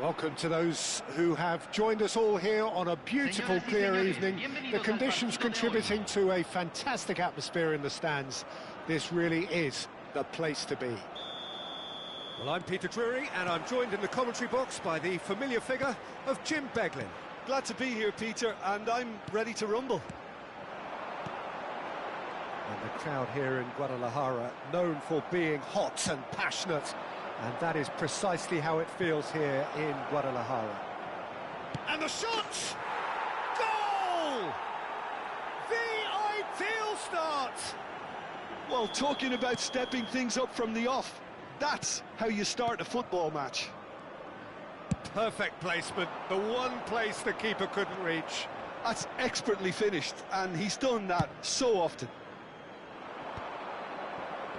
Welcome to those who have joined us all here on a beautiful, clear evening. The conditions contributing to a fantastic atmosphere in the stands. This really is the place to be. Well, I'm Peter Drury, and I'm joined in the commentary box by the familiar figure of Jim Beglin. Glad to be here, Peter, and I'm ready to rumble. And the crowd here in Guadalajara, known for being hot and passionate, and that is precisely how it feels here in Guadalajara. And the shot! Goal! The ideal start! Well, talking about stepping things up from the off, that's how you start a football match. Perfect placement, the one place the keeper couldn't reach. That's expertly finished, and he's done that so often.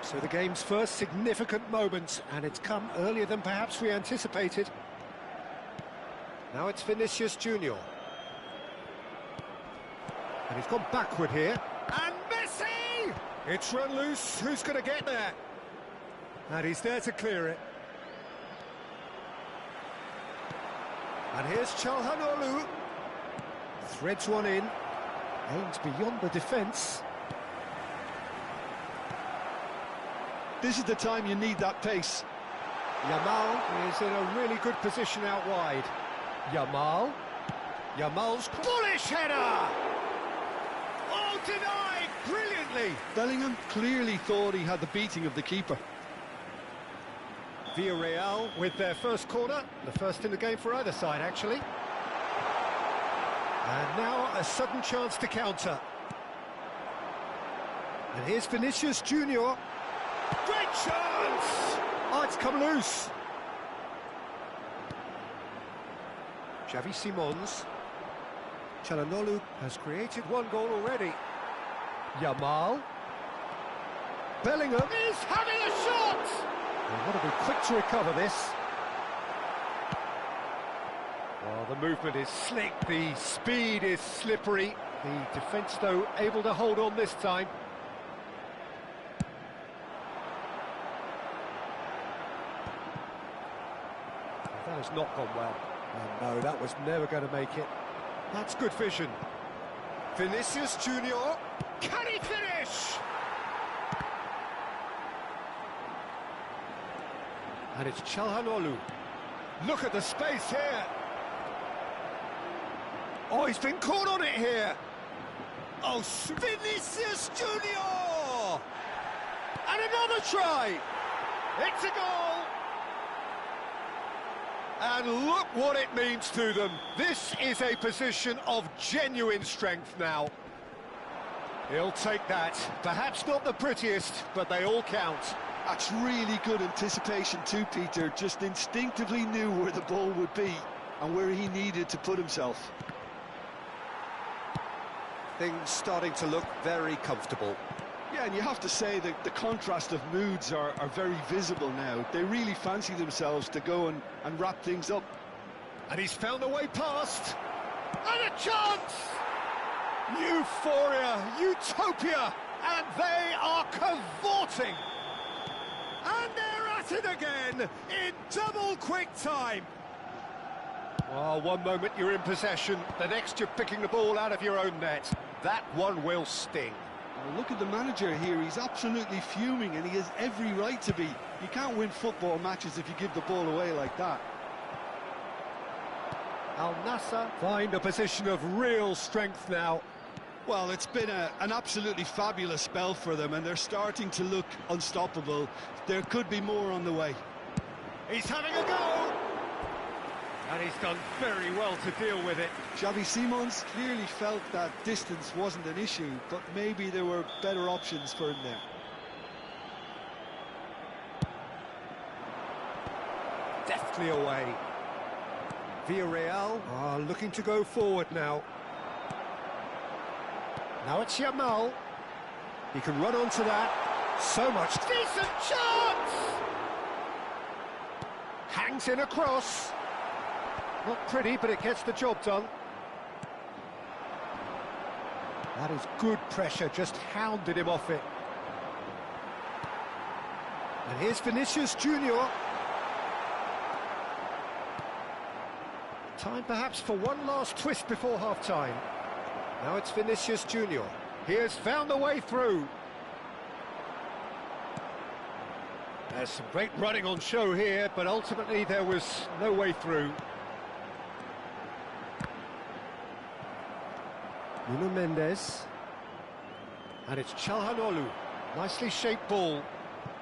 So the game's first significant moment, and it's come earlier than perhaps we anticipated. Now it's Vinicius Junior. And he's gone backward here. And Messi! It's run loose, who's going to get there? And he's there to clear it. And here's Çalhanoğlu. Threads one in, aims beyond the defence. This is the time you need that pace. Yamal is in a really good position out wide. Yamal's bullish header! Oh, denied brilliantly! Bellingham clearly thought he had the beating of the keeper. Villarreal with their first corner, the first in the game for either side, actually. And now a sudden chance to counter. And here's Vinicius Junior. Great chance! Oh, it's come loose. Xavi Simons. Çalhanoğlu has created one goal already. Yamal. Bellingham is having a shot! They've got to be quick to recover this. Well, the movement is slick, the speed is slippery. The defence, though, able to hold on this time. That has not gone well. And no, that was never going to make it. That's good vision. Vinicius Junior. Can he finish? And it's Çalhanoğlu. Look at the space here. Oh, he's been caught on it here. Oh, Vinicius Junior! And another try. It's a goal. And look what it means to them. This is a position of genuine strength now. He'll take that. Perhaps not the prettiest, but they all count. That's really good anticipation too, Peter. Just instinctively knew where the ball would be and where he needed to put himself. Things starting to look very comfortable. Yeah, and you have to say that the contrast of moods are very visible now. They really fancy themselves to go and wrap things up. And he's found a way past. And a chance! Euphoria, utopia, and they are cavorting. And they're at it again in double quick time. Oh, one moment you're in possession, the next you're picking the ball out of your own net. That one will sting. Well, look at the manager here, he's absolutely fuming and he has every right to be. You can't win football matches if you give the ball away like that. Al Nassr find a position of real strength now. Well, it's been an absolutely fabulous spell for them and they're starting to look unstoppable. There could be more on the way. He's having a go! And he's done very well to deal with it. Xavi Simons clearly felt that distance wasn't an issue, but maybe there were better options for him there. Deftly away. Villarreal are looking to go forward now. Now it's Yamal. He can run onto that. So much. Decent chance! Hangs in across. Not pretty, but it gets the job done. That is good pressure, just hounded him off it. And here's Vinicius Junior. Time perhaps for one last twist before half-time. Now it's Vinicius Junior. He has found the way through. There's some great running on show here, but ultimately there was no way through. Nuno Mendes. And it's Çalhanoğlu. Nicely shaped ball.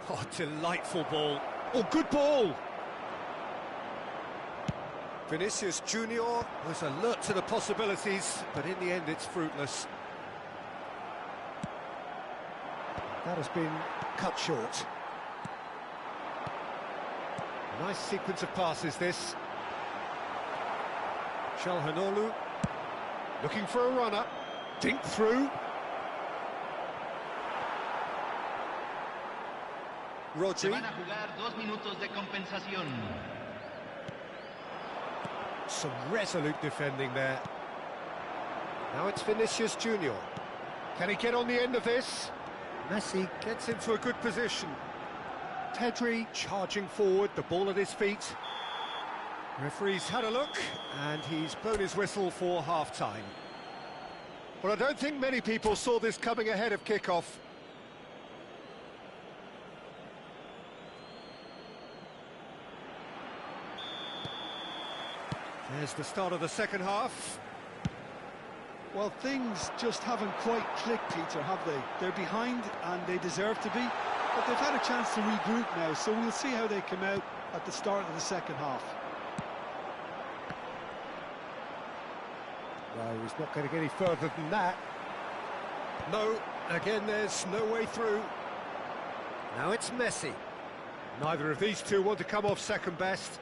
Oh, delightful ball. Oh, good ball! Vinicius Junior was alert to the possibilities, but in the end it's fruitless. That has been cut short. Nice sequence of passes, this. Çalhanoğlu looking for a runner. Dink through. Rodri. Some resolute defending there. Now it's Vinicius Junior. Can he get on the end of this? Messi gets into a good position. Pedri charging forward, the ball at his feet. Referee's had a look, and he's blown his whistle for half-time. Well, I don't think many people saw this coming ahead of kick-off. There's the start of the second half. Well, things just haven't quite clicked, Peter, have they? They're behind, and they deserve to be. But they've had a chance to regroup now, so we'll see how they come out at the start of the second half. Well, he's not going to get any further than that. No, again, there's no way through. Now it's Messi. Neither of these two want to come off second best.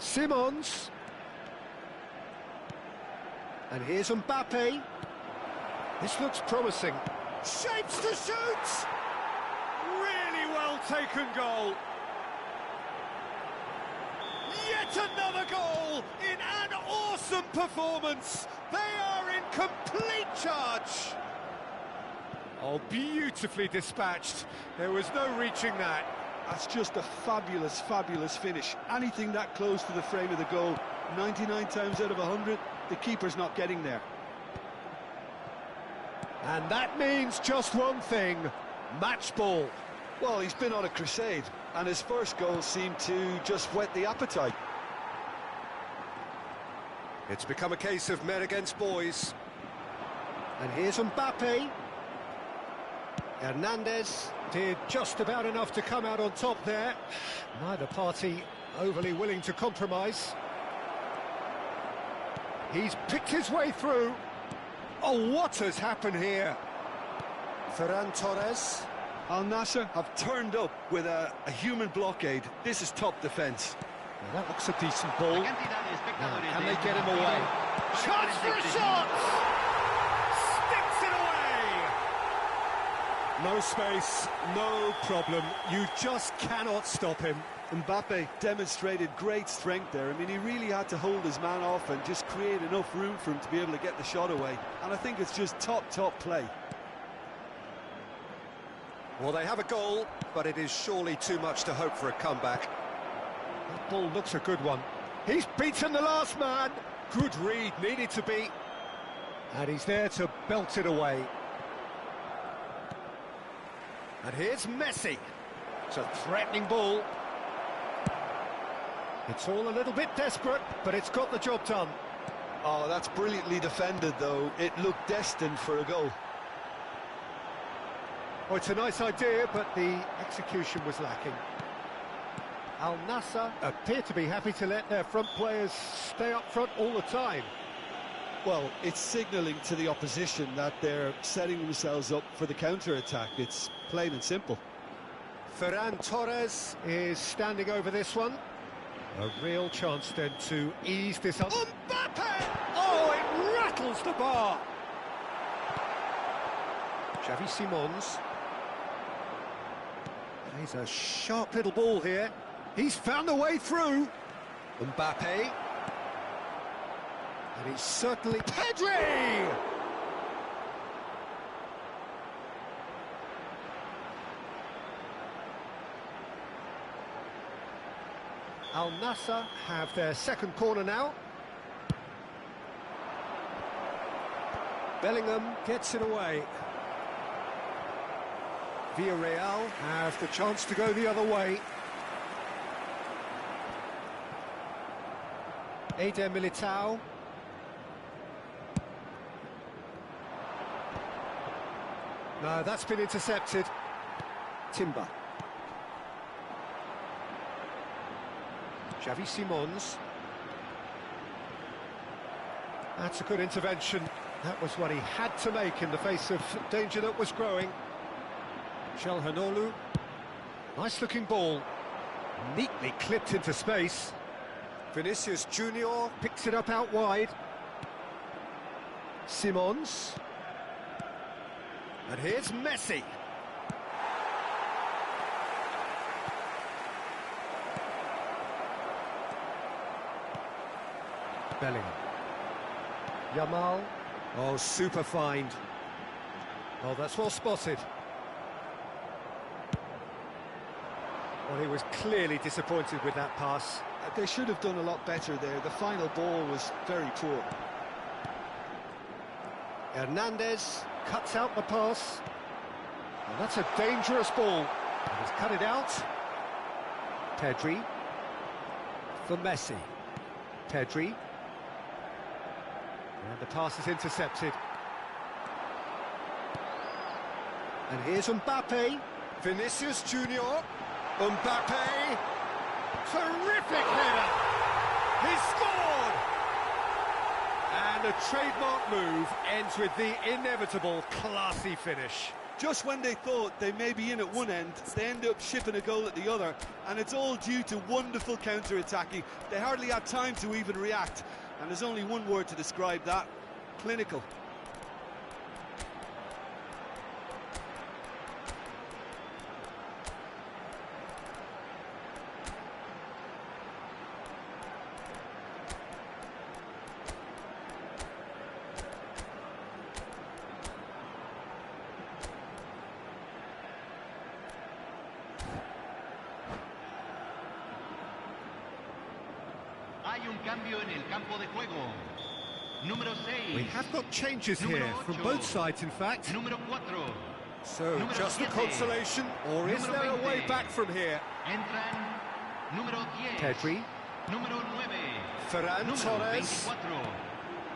Simons. And here's Mbappe. This looks promising. Shapes to shoot! Really well taken goal. Yet another goal in an awesome performance. They are in complete charge. Oh, beautifully dispatched. There was no reaching that. That's just a fabulous, fabulous finish. Anything that close to the frame of the goal, 99 times out of 100, the keeper's not getting there. And that means just one thing, match ball. Well, he's been on a crusade, and his first goal seemed to just whet the appetite. It's become a case of men against boys. And here's Mbappe. Hernandez did just about enough to come out on top there. Neither party overly willing to compromise. He's picked his way through. Oh, what has happened here? Ferran Torres. Al Nassr have turned up with a human blockade. This is top defence. Now that looks a decent ball. Now, can they get him away? Chance for a shot! Sticks it away! No space, no problem. You just cannot stop him. Mbappe demonstrated great strength there. I mean, he really had to hold his man off and just create enough room for him to be able to get the shot away. And I think it's just top play. Well, they have a goal, but it is surely too much to hope for a comeback. That ball looks a good one. He's beaten the last man. Good read, needed to be. And he's there to belt it away. And here's Messi. It's a threatening ball. It's all a little bit desperate, but it's got the job done. Oh, that's brilliantly defended, though. It looked destined for a goal. Oh, it's a nice idea, but the execution was lacking. Al Nassr appear to be happy to let their front players stay up front all the time. Well, it's signalling to the opposition that they're setting themselves up for the counter-attack. It's plain and simple. Ferran Torres is standing over this one. A real chance then to ease this up. Mbappe! Oh, it rattles the bar! Xavi Simons. Plays a sharp little ball here. He's found the way through. Mbappe. And he's certainly... Pedri! Al Nassr have their second corner now. Bellingham gets it away. Villarreal have the chance to go the other way. Eder Militao. No, that's been intercepted. Timber. Xavi Simons. That's a good intervention. That was what he had to make in the face of danger that was growing. Çalhanoğlu. Nice-looking ball. Neatly clipped into space. Vinicius Junior picks it up out wide. Simons. And here's Messi. Bellingham. Yamal. Oh, super find. Oh, that's well spotted. Well, he was clearly disappointed with that pass. They should have done a lot better there. The final ball was very poor. Hernandez cuts out the pass. And that's a dangerous ball. He's cut it out. Pedri. For Messi. Pedri. And the pass is intercepted. And here's Mbappe. Vinicius Junior. Mbappe. Terrific header. He's scored. And a trademark move ends with the inevitable classy finish. Just when they thought they may be in at one end, they end up shipping a goal at the other, and it's all due to wonderful counter-attacking. They hardly had time to even react, and there's only one word to describe that: clinical. Hay un cambio en el campo de juego. Número 6. We have got changes here from both sides, in fact. Número 4. So, Número just a 7. consolation, or is Número there a 20. way back from here? Entran número 10. Pedri. Número 9. Ferran Número Torres. 24.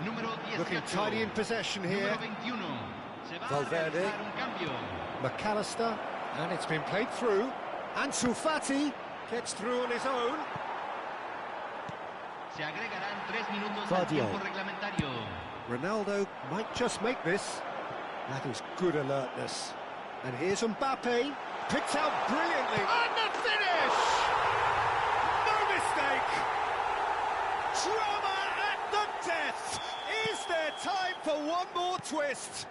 Número 18. Looking tidy in possession here. Número 21. Se va Valverde. a realizar un cambio. McAllister, and it's been played through. Ansu Fati gets through on his own. Se agregarán 3 minutos al Guardiola. tiempo reglamentario. Ronaldo might just make this. That is good alertness. And here's Mbappe, picked out brilliantly. And the finish! No mistake! Drama at the death! Is there time for one more twist?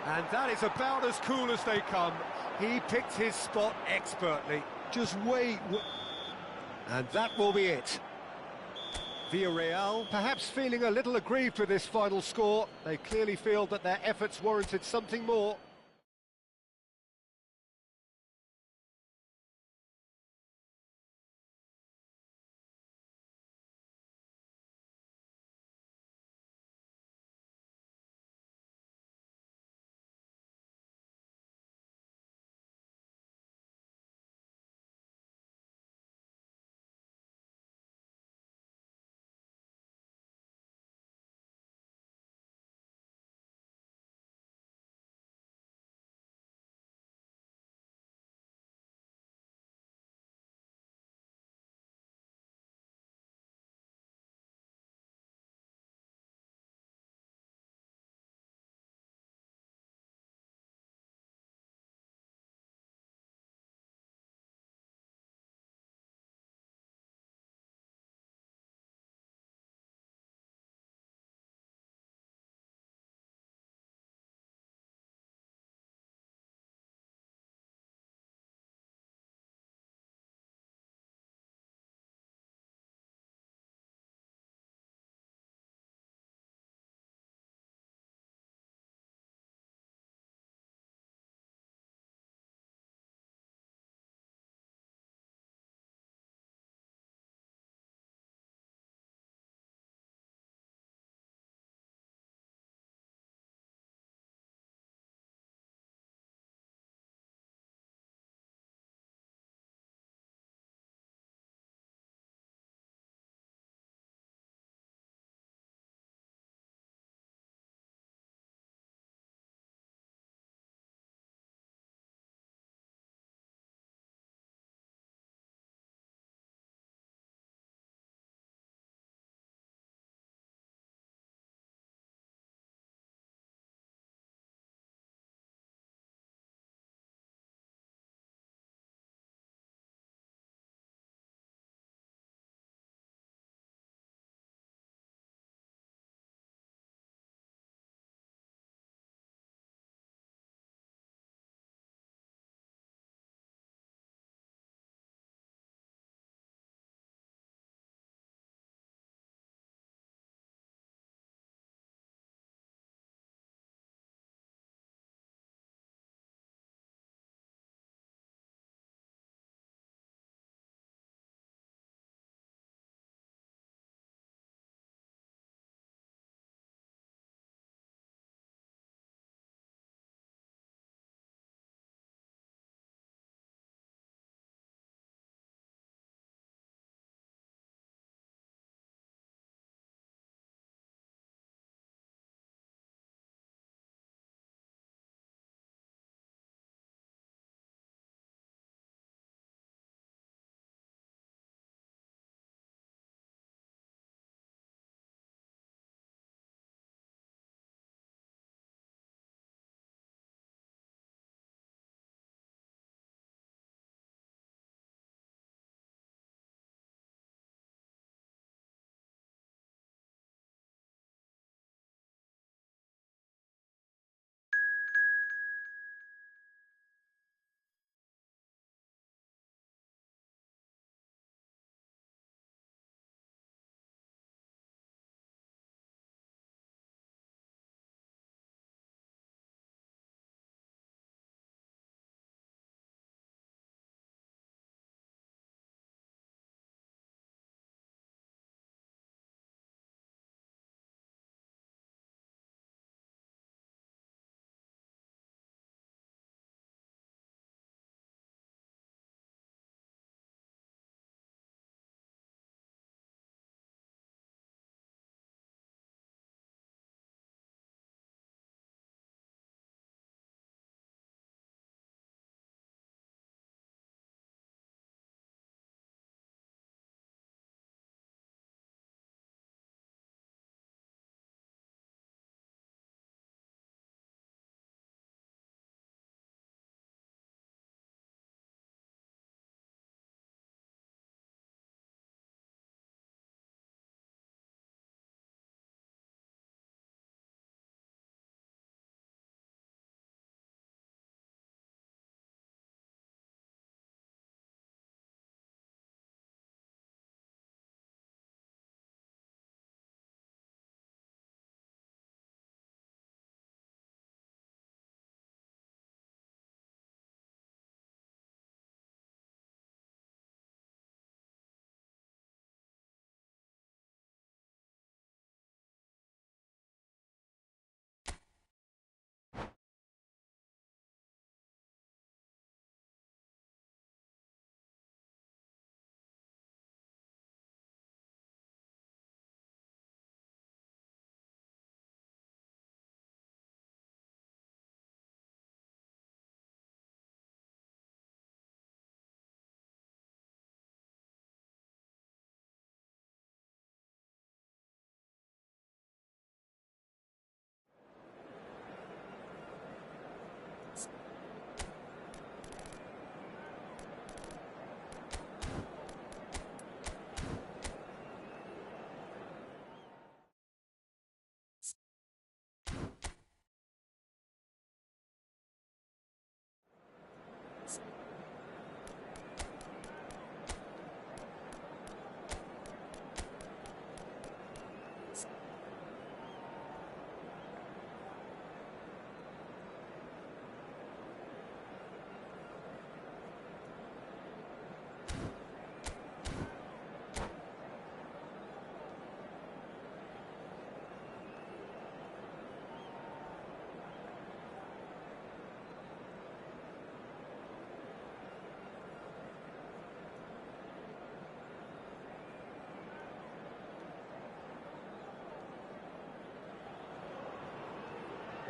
And that is about as cool as they come. He picked his spot expertly. Just wait. And that will be it. Villarreal perhaps feeling a little aggrieved with this final score. They clearly feel that their efforts warranted something more.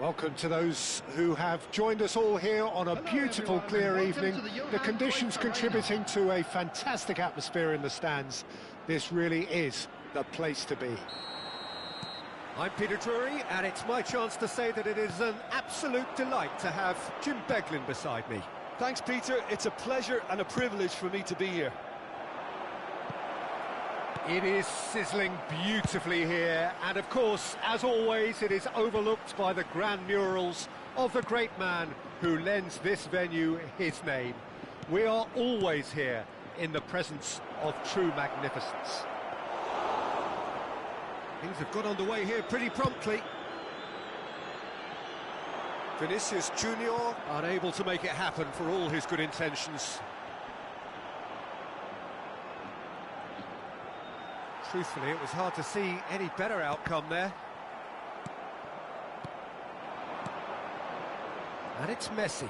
Welcome to those who have joined us all here on a beautiful, clear evening. The conditions contributing to a fantastic atmosphere in the stands. This really is the place to be. I'm Peter Drury, and it's my chance to say that it is an absolute delight to have Jim Beglin beside me. Thanks, Peter. It's a pleasure and a privilege for me to be here. It is sizzling beautifully here, and of course, as always, it is overlooked by the grand murals of the great man who lends this venue his name. We are always here in the presence of true magnificence. Things have got underway here pretty promptly. Vinicius Junior unable to make it happen for all his good intentions. Truthfully, it was hard to see any better outcome there. And it's Messi.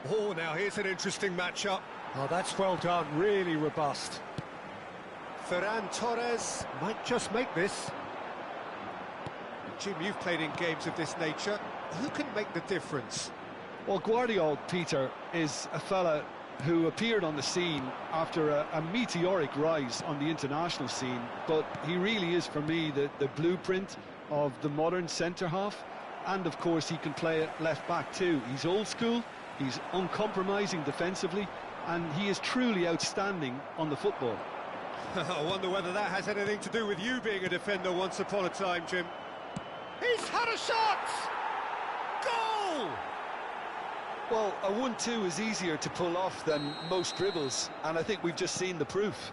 Oh, now here's an interesting matchup. Oh, that's well done, really robust. Ferran Torres might just make this. Jim, you've played in games of this nature. Who can make the difference? Well, Guardiola, Peter, is a fella who appeared on the scene after a meteoric rise on the international scene, but he really is, for me, the blueprint of the modern centre-half, and of course he can play at left-back too. He's old school, he's uncompromising defensively, and he is truly outstanding on the football. I wonder whether that has anything to do with you being a defender once upon a time, Jim. He's had a shot! Goal! Well, a 1-2 is easier to pull off than most dribbles, and I think we've just seen the proof.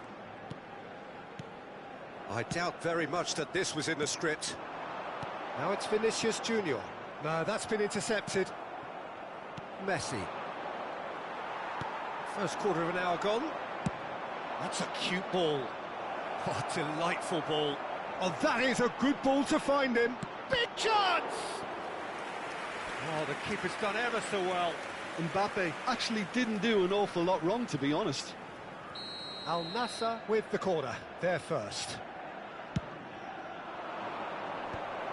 I doubt very much that this was in the script. Now it's Vinicius Junior. No, that's been intercepted. Messi. First quarter of an hour gone. That's a cute ball. Oh, delightful ball. Oh, that is a good ball to find him. Big chance! Oh, the keeper's done ever so well. Mbappe actually didn't do an awful lot wrong, to be honest. Al Nassr with the corner, there first.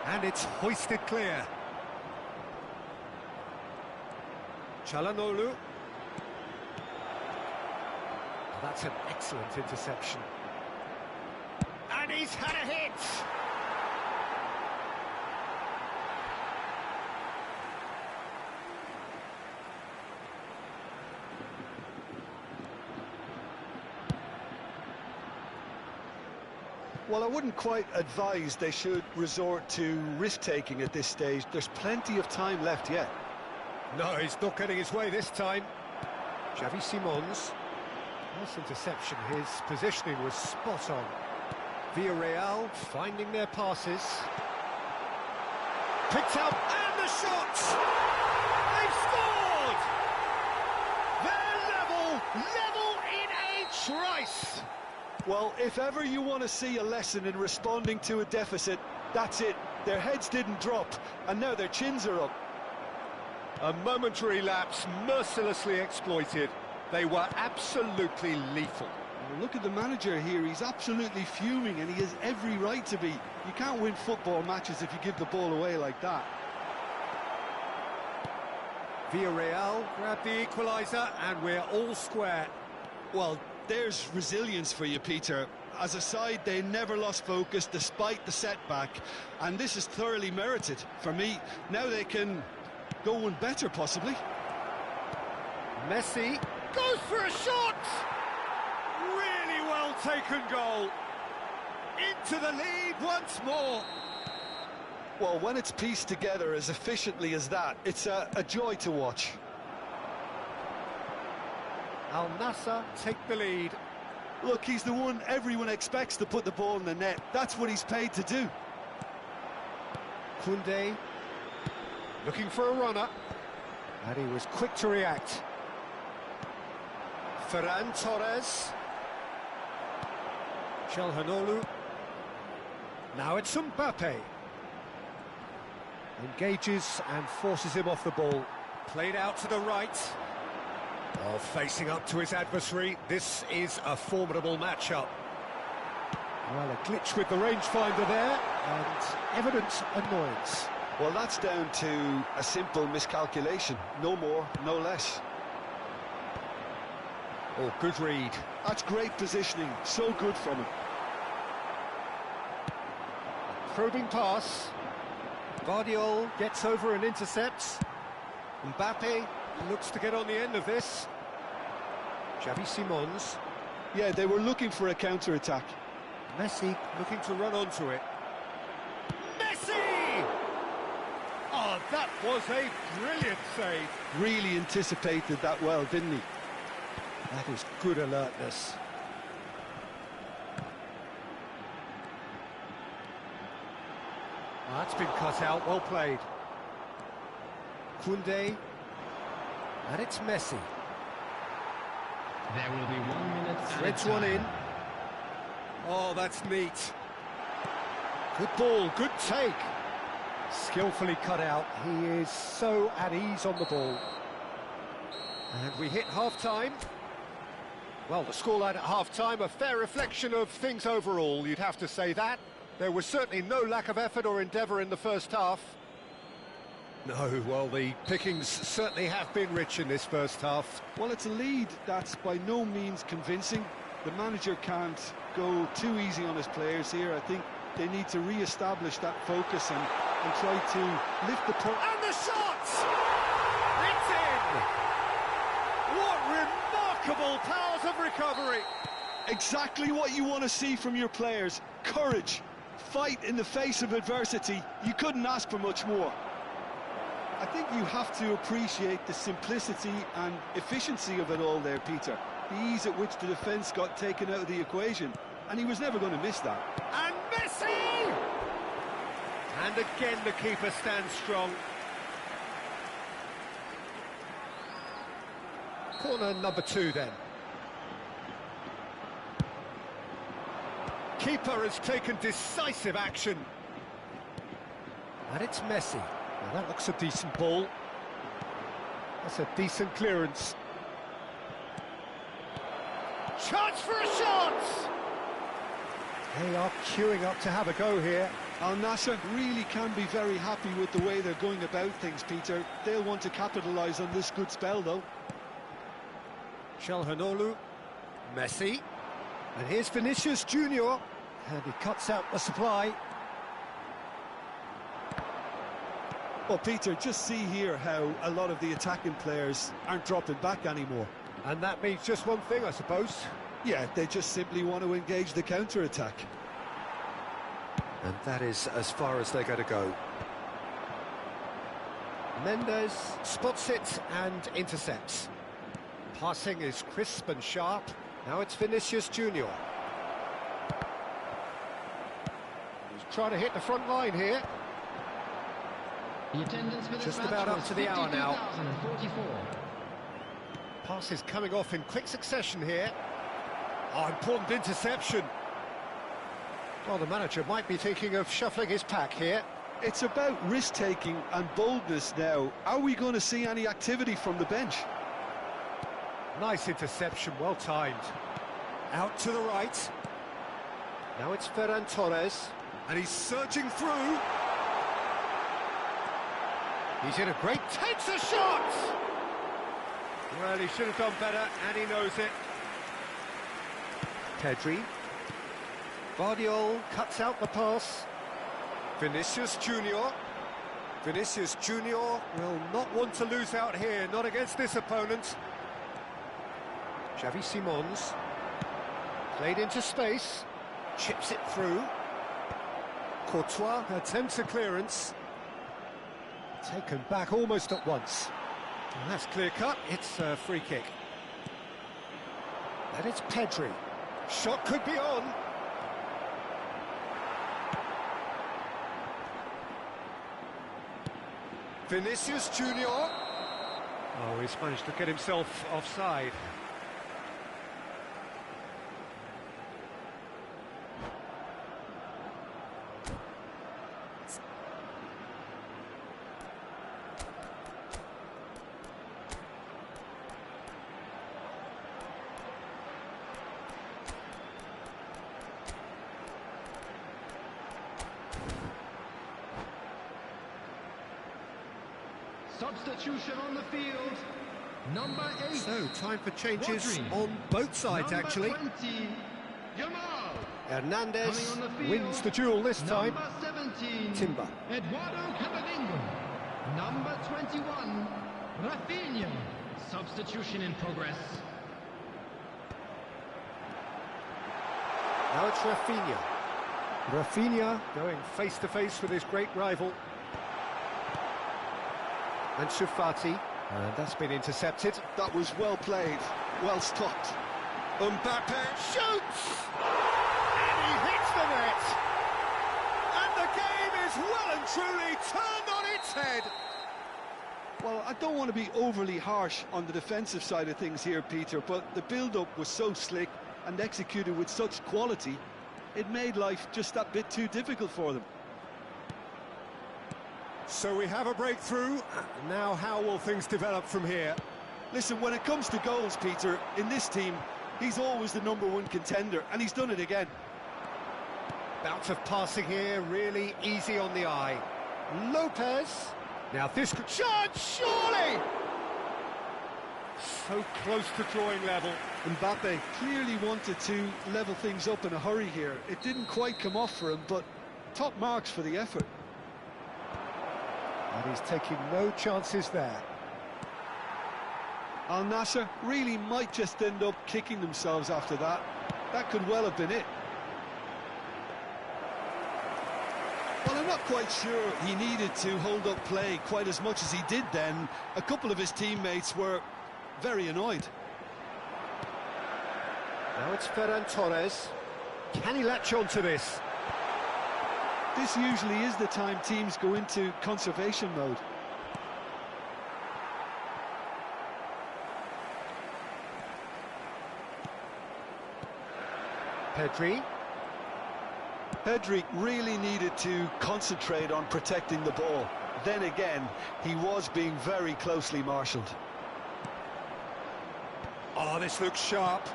And it's hoisted clear. Çalhanoğlu. That's an excellent interception. And he's had a hit! Well, I wouldn't quite advise they should resort to risk-taking at this stage. There's plenty of time left yet. No, he's not getting his way this time. Xavi Simons. Nice interception. His positioning was spot on. Villarreal finding their passes. Picked up, and the shot! They've scored! They're level in a trice! Well, if ever you want to see a lesson in responding to a deficit, that's it. Their heads didn't drop, and now their chins are up. A momentary lapse mercilessly exploited. They were absolutely lethal. Well, look at the manager here. He's absolutely fuming, and he has every right to be. You can't win football matches if you give the ball away like that. Villarreal grabbed the equaliser, and we're all square. Well, there's resilience for you, Peter. As a side, they never lost focus despite the setback, and this is thoroughly merited for me. Now they can go one better, possibly. Messi goes for a shot! Really well taken goal. Into the lead once more. Well, when it's pieced together as efficiently as that, it's a joy to watch. Al Nassr take the lead. Look, he's the one everyone expects to put the ball in the net. That's what he's paid to do. Koundé looking for a runner. And he was quick to react. Ferran Torres. Çalhanoğlu. Now it's Mbappe. Engages and forces him off the ball. Played out to the right. Oh, facing up to his adversary, this is a formidable matchup. Well, a glitch with the rangefinder there, and evident annoyance. Well, that's down to a simple miscalculation. No more, no less. Oh, good read. That's great positioning. So good from him. Probing pass. Guardiola gets over and intercepts. Mbappe looks to get on the end of this. Xavi Simons. Yeah, they were looking for a counter-attack. Messi looking to run onto it. Messi! Oh, that was a brilliant save. Really anticipated that well, didn't he? That is good alertness. That's been cut out, well played. Koundé, and it's Messi. There will be 1 minute. Threads one in. Oh, that's neat. Good ball, good take. Skillfully cut out. He is so at ease on the ball. And we hit half-time. Well, the scoreline at half-time, a fair reflection of things overall, you'd have to say that. There was certainly no lack of effort or endeavour in the first half. No, well, the pickings certainly have been rich in this first half. Well, it's a lead that's by no means convincing. The manager can't go too easy on his players here. I think they need to re-establish that focus and try to lift the... And the shot! It's in! What remarkable powers of recovery! Exactly what you want to see from your players. Courage, fight in the face of adversity. You couldn't ask for much more. I think you have to appreciate the simplicity and efficiency of it all there, Peter. The ease at which the defence got taken out of the equation, and he was never going to miss that. And Messi! And again the keeper stands strong. Corner number 2 then. Keeper has taken decisive action. And it's Messi. Now that looks a decent ball. That's a decent clearance. Chance for a shot! They are queuing up to have a go here. Al Nassr really can be very happy with the way they're going about things, Peter. They'll want to capitalise on this good spell, though. Çalhanoğlu, Messi, and here's Vinicius Junior, and he cuts out the supply. Well, Peter, just see here how a lot of the attacking players aren't dropping back anymore. And that means just one thing, I suppose. Yeah, they just simply want to engage the counter-attack. And that is as far as they're going to go. Mendes spots it and intercepts. Passing is crisp and sharp. Now it's Vinicius Junior. He's trying to hit the front line here. The attendance for this Just match about up was to the hour now. 52,044. Pass is coming off in quick succession here. Oh, important interception. Well, the manager might be thinking of shuffling his pack here. It's about risk-taking and boldness now. Are we going to see any activity from the bench? Nice interception, well timed. Out to the right. Now it's Ferran Torres, and he's surging through. He's in a great... takes a shot! Well, he should have done better, and he knows it. Pedri. Guardiola cuts out the pass. Vinicius Junior. Vinicius Junior will not want to lose out here, not against this opponent. Xavi Simons. Played into space. Chips it through. Courtois attempts a clearance. Taken back almost at once. And that's clear-cut, it's a free kick. And it's Pedri. Shot could be on. Vinicius Junior. Oh, he's managed to get himself offside. Substitution on the field. Number 8. So, time for changes Rodri. on both sides, Number actually. 20, Yamal. Hernandez Coming on the field. wins the duel this time. Number 17, Timber. Eduardo Camavinga. Number 21, Rafinha. Substitution in progress. Now it's Rafinha. Rafinha going face-to-face with his great rival. And Sufati. And that's been intercepted. That was well played, well stopped. Mbappe shoots! And he hits the net! And the game is well and truly turned on its head! Well, I don't want to be overly harsh on the defensive side of things here, Peter, but the build-up was so slick and executed with such quality, it made life just that bit too difficult for them. So we have a breakthrough. Now how will things develop from here? Listen, when it comes to goals, Peter, in this team, he's always the #1 contender, and he's done it again. Bout of passing here, really easy on the eye. Lopez. Now this could... Shot, surely! So close to drawing level. Mbappe clearly wanted to level things up in a hurry here. It didn't quite come off for him, but top marks for the effort. And he's taking no chances there. Al Nassr really might just end up kicking themselves after that. That could well have been it. Well, I'm not quite sure he needed to hold up play quite as much as he did then. A couple of his teammates were very annoyed. Now it's Ferran Torres. Can he latch on to this? This usually is the time teams go into conservation mode. Pedri. Pedri really needed to concentrate on protecting the ball. Then again, he was being very closely marshalled. Oh, this looks sharp.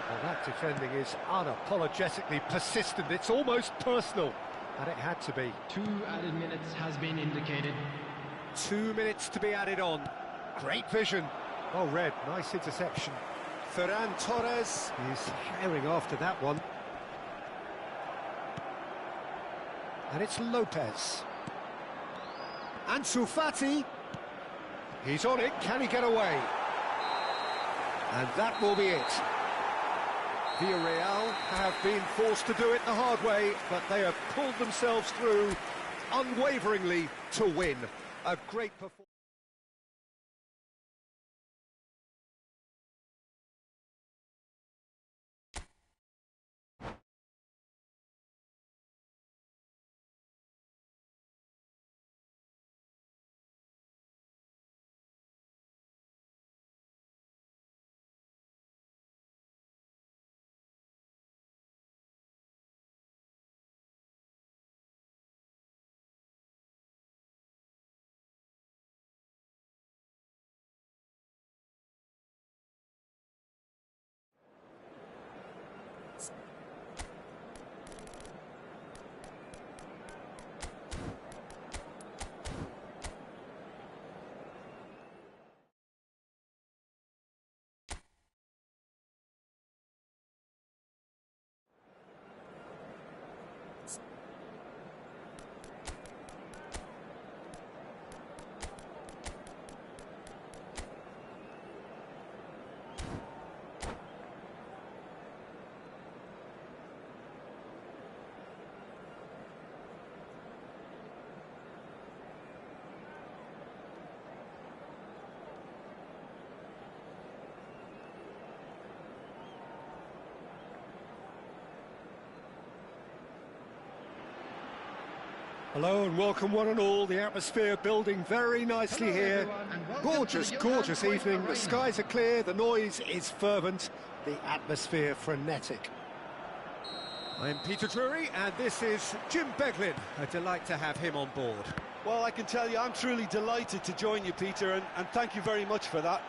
Well, that defending is unapologetically persistent. It's almost personal. And it had to be. 2 added minutes has been indicated. 2 minutes to be added on. Great vision. Oh, Red, nice interception. Ferran Torres is herring after that one. And it's Lopez. Ansu Fati. He's on it. Can he get away? And that will be it. Villarreal have been forced to do it the hard way, but they have pulled themselves through unwaveringly to win. A great performance. Hello and welcome one and all. The atmosphere building very nicely here. Gorgeous, gorgeous evening. The skies are clear, the noise is fervent, the atmosphere frenetic. I'm Peter Drury and this is Jim Beglin. A delight to have him on board. Well, I can tell you, I'm truly delighted to join you, Peter, and thank you very much for that.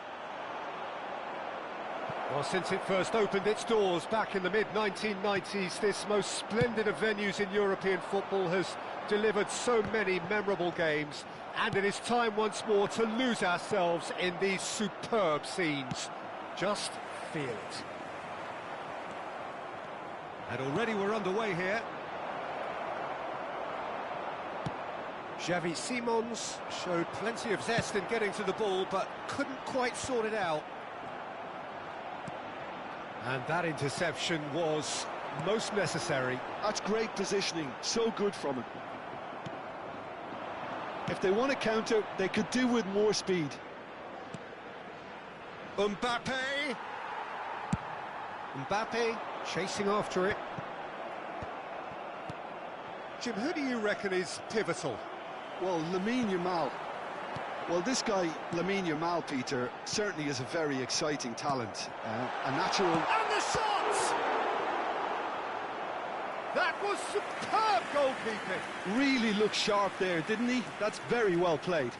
Well, since it first opened its doors back in the mid-1990s, this most splendid of venues in European football has delivered so many memorable games, and it is time once more to lose ourselves in these superb scenes. Just feel it. And already we're underway here. Xavi Simons showed plenty of zest in getting to the ball, but couldn't quite sort it out. And that interception was most necessary. That's great positioning, so good from him. If they want to counter, they could do with more speed. Mbappe chasing after it. Jim, who do you reckon is pivotal? Well, Lamine Yamal. Well, this guy, Lamine Yamal, Peter, certainly is a very exciting talent. A natural... And the shot! That was superb goalkeeping. Really looked sharp there, didn't he? That's very well played.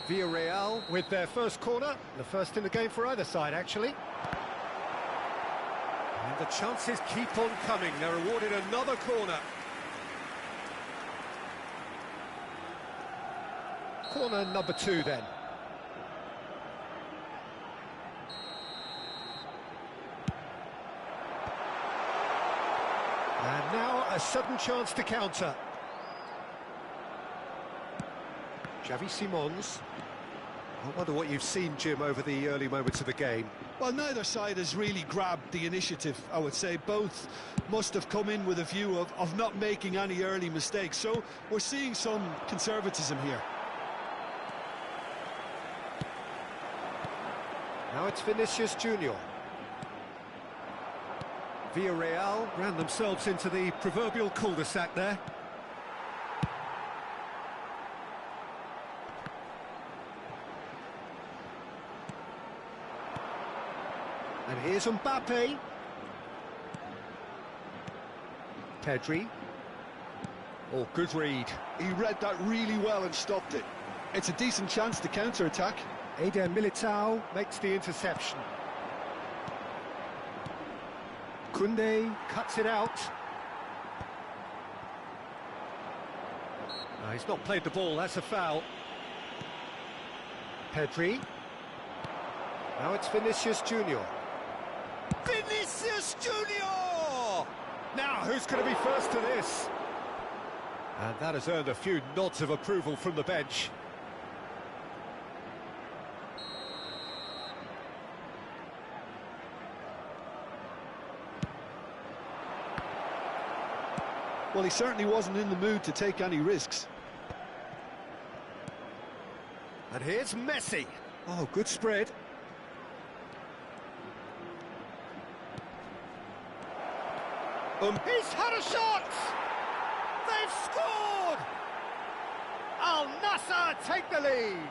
Villarreal with their first corner, the first in the game for either side, actually. And the chances keep on coming. They're awarded another corner. Corner number 2 then. And now a sudden chance to counter. Xavi Simons. I wonder what you've seen, Jim, over the early moments of the game. Well, neither side has really grabbed the initiative, I would say. Both must have come in with a view of not making any early mistakes. So we're seeing some conservatism here. Now it's Vinicius Junior. Villarreal ran themselves into the proverbial cul-de-sac there. And here's Mbappe. Pedri. Oh, good read. He read that really well and stopped it. It's a decent chance to counter-attack. Eder Militao makes the interception. Koundé cuts it out. No, he's not played the ball, that's a foul. Pedri. Now it's Vinicius Junior. Vinicius Junior! Now, who's going to be first to this? And that has earned a few nods of approval from the bench. Well, he certainly wasn't in the mood to take any risks. And here's Messi. Oh, good spread. He's had a shot! They've scored! Al Nassr take the lead.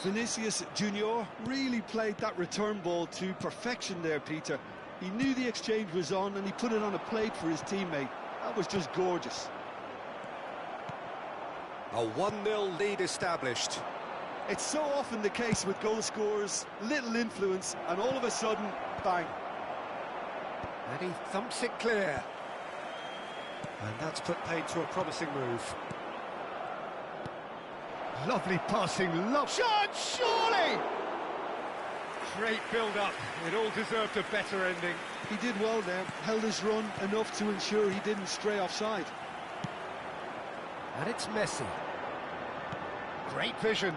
Vinicius Junior really played that return ball to perfection there, Peter. He knew the exchange was on and he put it on a plate for his teammate. That was just gorgeous. A 1-0 lead established. It's so often the case with goal scorers, little influence, and all of a sudden, bang. And he thumps it clear. And that's put paid to a promising move. Lovely passing, shot, surely! Great build-up. It all deserved a better ending. He did well there, held his run enough to ensure he didn't stray offside. And it's Messi. Great vision.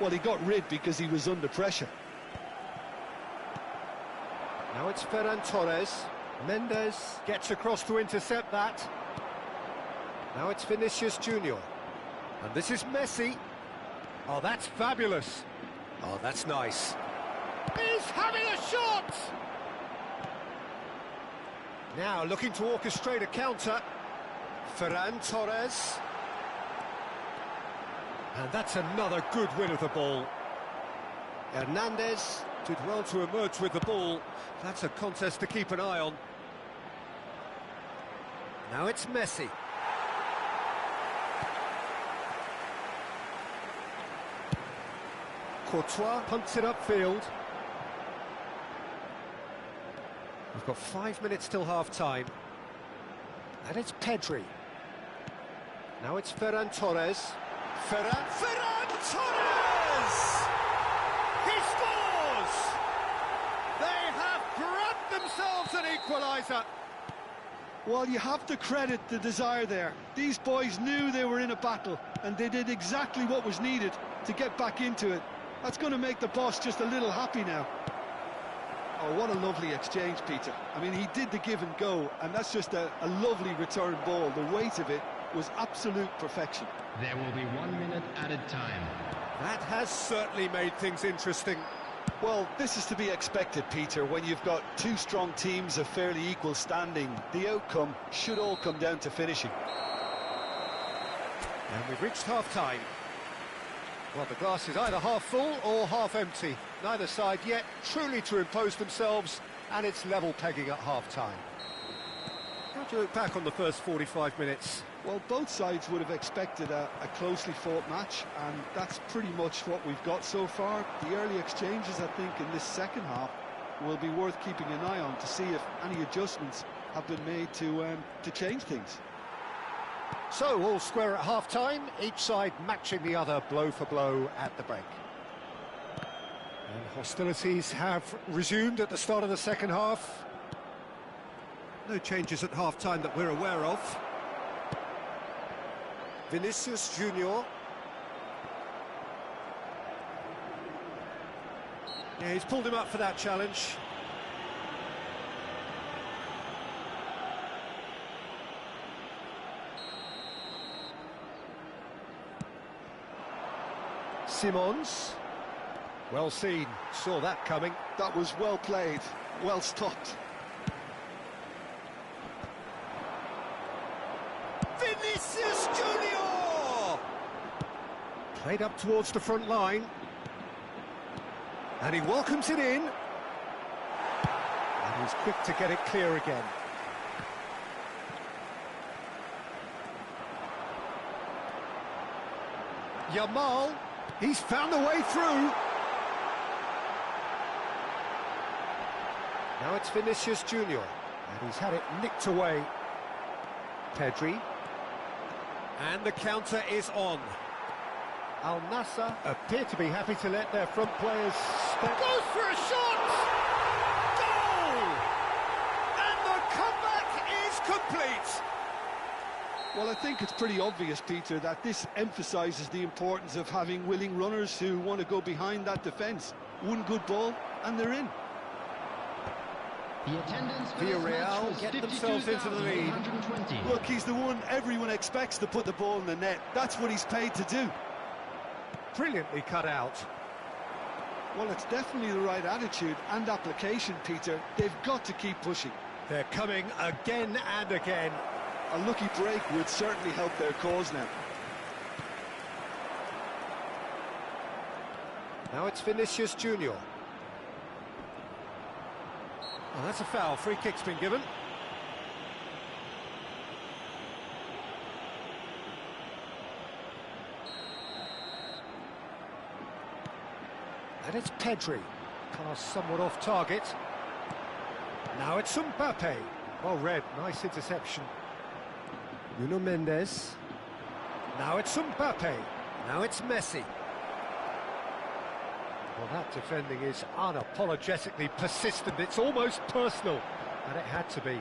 Well, he got rid because he was under pressure. Now it's Ferran Torres. Mendes gets across to intercept that. Now it's Vinicius Junior. And this is Messi. Oh, that's fabulous. Oh, that's nice. He's having a shot! Now looking to orchestrate a counter. Ferran Torres. And that's another good win of the ball. Hernandez did well to emerge with the ball. That's a contest to keep an eye on. Now it's Messi. Courtois punts it upfield. We've got 5 minutes till half-time. And it's Pedri. Now it's Ferran Torres. Ferran Torres! He scores! They have grabbed themselves an equaliser. Well, you have to credit the desire there. These boys knew they were in a battle, and they did exactly what was needed to get back into it. That's going to make the boss just a little happy now. Oh, what a lovely exchange, Peter. I mean, he did the give and go, and that's just a lovely return ball. The weight of it was absolute perfection. There will be 1 minute added time. That has certainly made things interesting. Well, this is to be expected, Peter. When you've got two strong teams of fairly equal standing, the outcome should all come down to finishing. And we've reached half-time. Well, the glass is either half full or half empty. Neither side yet truly to impose themselves, and it's level pegging at half-time. How do you look back on the first 45 minutes? Well, both sides would have expected a closely fought match, and that's pretty much what we've got so far. The early exchanges, I think, in this second half will be worth keeping an eye on to see if any adjustments have been made to change things. So, all square at half-time, each side matching the other blow for blow at the break. And hostilities have resumed at the start of the second half. No changes at half-time that we're aware of. Vinicius Junior. Yeah, he's pulled him up for that challenge. Simons. Well seen, saw that coming. That was well played, well stopped. Vinicius Junior! Played up towards the front line. And he welcomes it in. And he's quick to get it clear again. Yamal, he's found a way through. Now it's Vinicius Junior, and he's had it nicked away. Pedri. And the counter is on. Al Nassr appear to be happy to let their front players step. Goes for a shot! Goal! And the comeback is complete. Well, I think it's pretty obvious, Peter, that this emphasises the importance of having willing runners who want to go behind that defence. One good ball, and they're in. The attendance for this match Villarreal was get themselves into the lead. 52,120. Look, he's the one everyone expects to put the ball in the net. That's what he's paid to do. Brilliantly cut out. Well, it's definitely the right attitude and application, Peter. They've got to keep pushing. They're coming again and again. A lucky break would certainly help their cause now. Now it's Vinicius Junior. Oh, that's a foul. Free kick's been given. And it's Pedri. Pass somewhat off target. Now it's Mbappe. Well read, nice interception. Nuno Mendes. Now it's Mbappe. Now it's Messi. Well, that defending is unapologetically persistent. It's almost personal, and it had to be.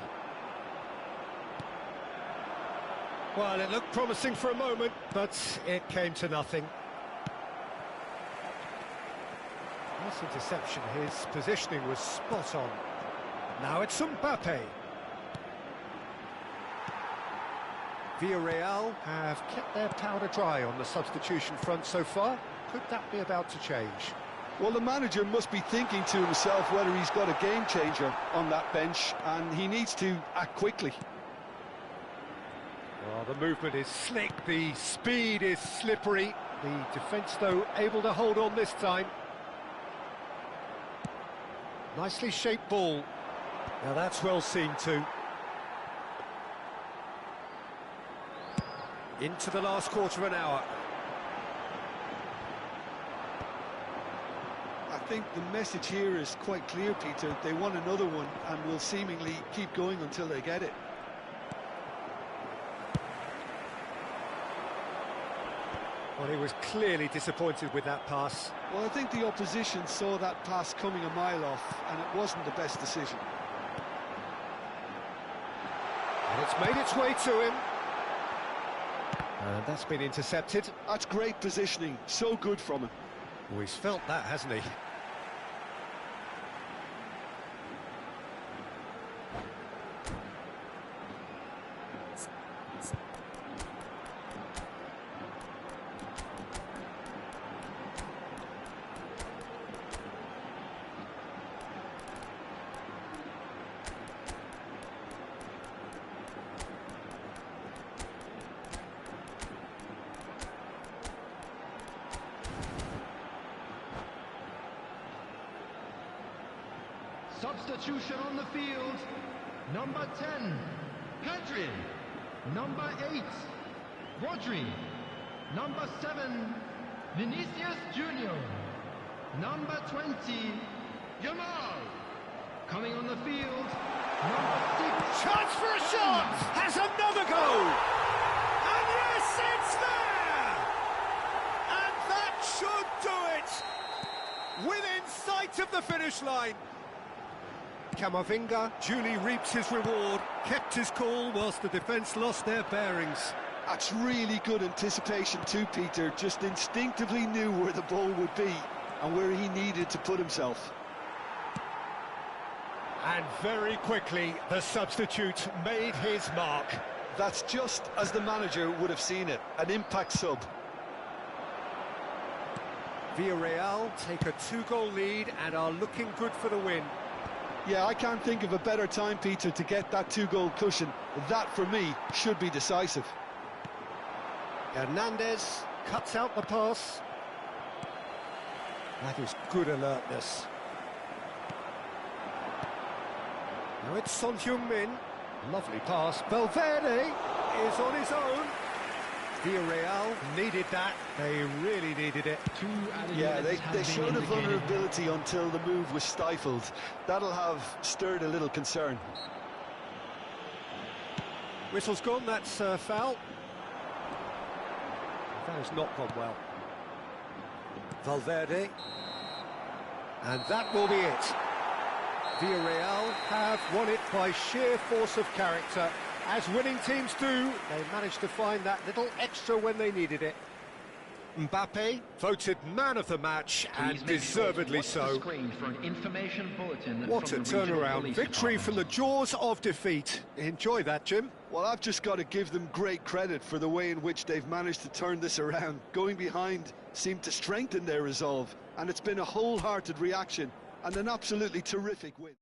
Well, it looked promising for a moment, but it came to nothing. Nice interception. His positioning was spot on. Now it's Mbappe. Villarreal have kept their powder dry on the substitution front so far. Could that be about to change? Well, the manager must be thinking to himself whether he's got a game changer on that bench, and he needs to act quickly. Well, the movement is slick, the speed is slippery. The defence, though, able to hold on this time. Nicely shaped ball. Now that's well seen too. Into the last quarter of an hour. think the message here is quite clear, Peter. They want another one and will seemingly keep going until they get it. Well, he was clearly disappointed with that pass. Well, I think the opposition saw that pass coming a mile off, and it wasn't the best decision. And it's made its way to him. And that's been intercepted. That's great positioning, so good from him. Oh, he's felt that, hasn't he? Substitution on the field. Number 10, Pedri. Number 8, Rodri. Number 7, Vinicius Junior. Number 20, Yamal. Coming on the field, number 6. Chance for a shot! Has another goal! And yes, it's there! And that should do it! Within sight of the finish line. Camavinga duly reaps his reward, kept his cool whilst the defence lost their bearings. That's really good anticipation too, Peter. Just instinctively knew where the ball would be and where he needed to put himself. And very quickly, the substitute made his mark. That's just as the manager would have seen it, an impact sub. Villarreal take a 2-goal lead and are looking good for the win. Yeah, I can't think of a better time, Peter, to get that 2-goal cushion. That, for me, should be decisive. Hernandez cuts out the pass. That is good alertness. Now it's Son Heung-min. Lovely pass. Valverde is on his own. Villarreal needed that. They really needed it. Yeah, they showed a vulnerability until the move was stifled. That'll have stirred a little concern. Whistle's gone, that's foul. That has not gone well. Valverde. And that will be it. Villarreal have won it by sheer force of character. As winning teams do, they managed to find that little extra when they needed it. Mbappe voted man of the match, and deservedly so. What a turnaround. Victory from the jaws of defeat. Enjoy that, Jim. Well, I've just got to give them great credit for the way in which they've managed to turn this around. Going behind seemed to strengthen their resolve, and it's been a wholehearted reaction and an absolutely terrific win.